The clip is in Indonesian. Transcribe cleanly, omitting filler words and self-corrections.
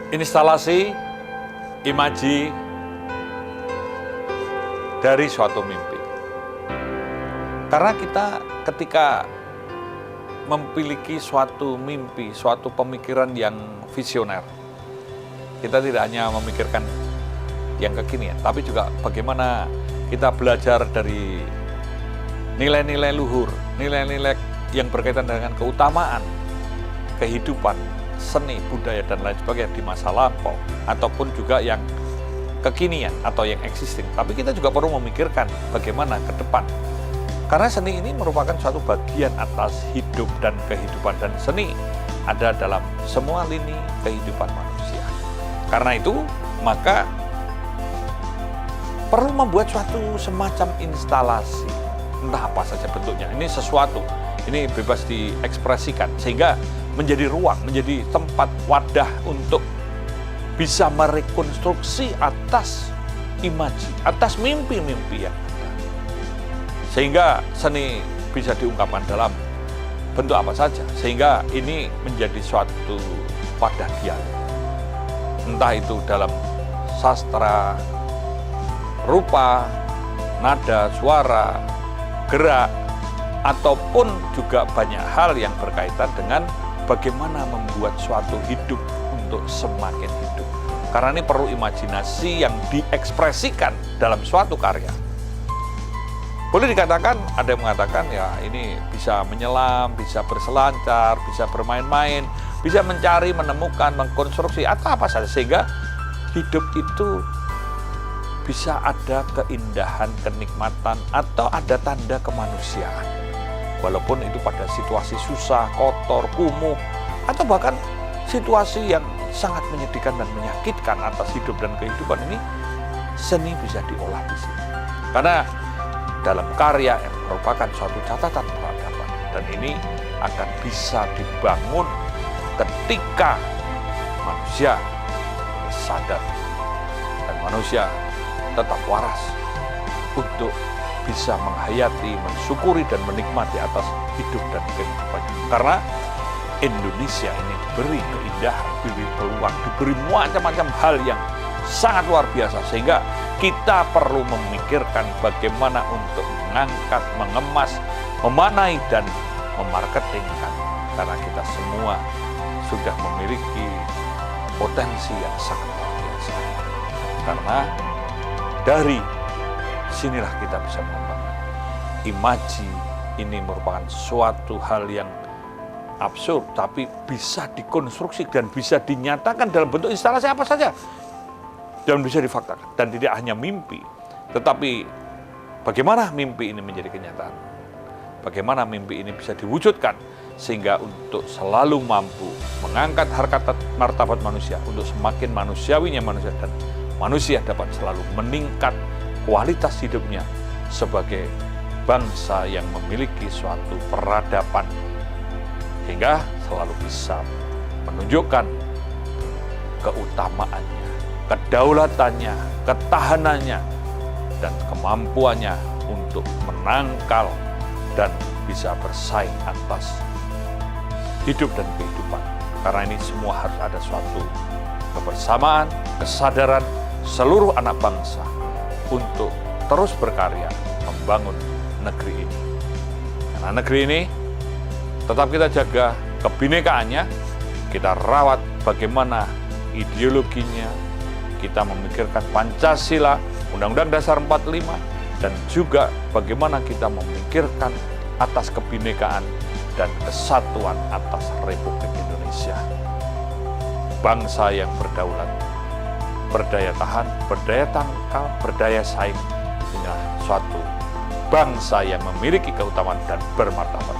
instalasi imaji dari suatu mimpi. Karena kita ketika memiliki suatu mimpi, suatu pemikiran yang visioner, kita tidak hanya memikirkan yang kekinian, tapi juga bagaimana kita belajar dari nilai-nilai luhur, nilai-nilai yang berkaitan dengan keutamaan, kehidupan, seni, budaya, dan lain sebagainya di masa lampau, ataupun juga yang kekinian atau yang existing. Tapi kita juga perlu memikirkan bagaimana ke depan. Karena seni ini merupakan suatu bagian atas hidup dan kehidupan, dan seni ada dalam semua lini kehidupan manusia. Karena itu, maka perlu membuat suatu semacam instalasi, entah apa saja bentuknya. Ini sesuatu, ini bebas diekspresikan, sehingga menjadi ruang, menjadi tempat wadah untuk bisa merekonstruksi atas imaji, atas mimpi-mimpi yang ada. Sehingga seni bisa diungkapkan dalam bentuk apa saja, sehingga ini menjadi suatu wadah dialog. Entah itu dalam sastra, rupa, nada, suara, gerak, ataupun juga banyak hal yang berkaitan dengan bagaimana membuat suatu hidup untuk semakin hidup. Karena ini perlu imajinasi yang diekspresikan dalam suatu karya. Boleh dikatakan, ada yang mengatakan ya ini bisa menyelam, bisa berselancar, bisa bermain-main, bisa mencari, menemukan, mengkonstruksi, atau apa saja. Sehingga hidup itu bisa ada keindahan, kenikmatan, atau ada tanda kemanusiaan. Walaupun itu pada situasi susah, kotor, kumuh, atau bahkan situasi yang sangat menyedihkan dan menyakitkan atas hidup dan kehidupan ini, seni bisa diolah di sini. Karena dalam karya yang merupakan suatu catatan peradaban, dan ini akan bisa dibangun ketika manusia sadar dan manusia tetap waras untuk bisa menghayati, mensyukuri, dan menikmati atas hidup dan kehidupannya. Karena Indonesia ini diberi keindahan, diberi peluang, diberi macam-macam hal yang sangat luar biasa, sehingga kita perlu memikirkan bagaimana untuk mengangkat, mengemas, memanai, dan memarketingkan. Karena kita semua sudah memiliki potensi yang sangat luar biasa. Karena dari sinilah kita bisa mengembangkan. Imaji ini merupakan suatu hal yang absurd, tapi bisa dikonstruksi dan bisa dinyatakan dalam bentuk instalasi apa saja, dan bisa difaktakan. Dan tidak hanya mimpi, tetapi bagaimana mimpi ini menjadi kenyataan, bagaimana mimpi ini bisa diwujudkan, sehingga untuk selalu mampu mengangkat harkat martabat manusia, untuk semakin manusiawinya manusia, dan manusia dapat selalu meningkat kualitas hidupnya sebagai bangsa yang memiliki suatu peradaban, hingga selalu bisa menunjukkan keutamaannya, kedaulatannya, ketahanannya, dan kemampuannya untuk menangkal dan bisa bersaing atas hidup dan kehidupan. Karena ini semua harus ada suatu kebersamaan, kesadaran seluruh anak bangsa untuk terus berkarya membangun negeri ini. Karena negeri ini tetap kita jaga kebinekaannya, kita rawat bagaimana ideologinya, kita memikirkan Pancasila, Undang-Undang Dasar 45, dan juga bagaimana kita memikirkan atas kebinekaan dan kesatuan atas Republik Indonesia. Bangsa yang berdaulat, berdaya tahan, berdaya tangkal, berdaya saing, inilah suatu bangsa yang memiliki keutamaan dan bermartabat.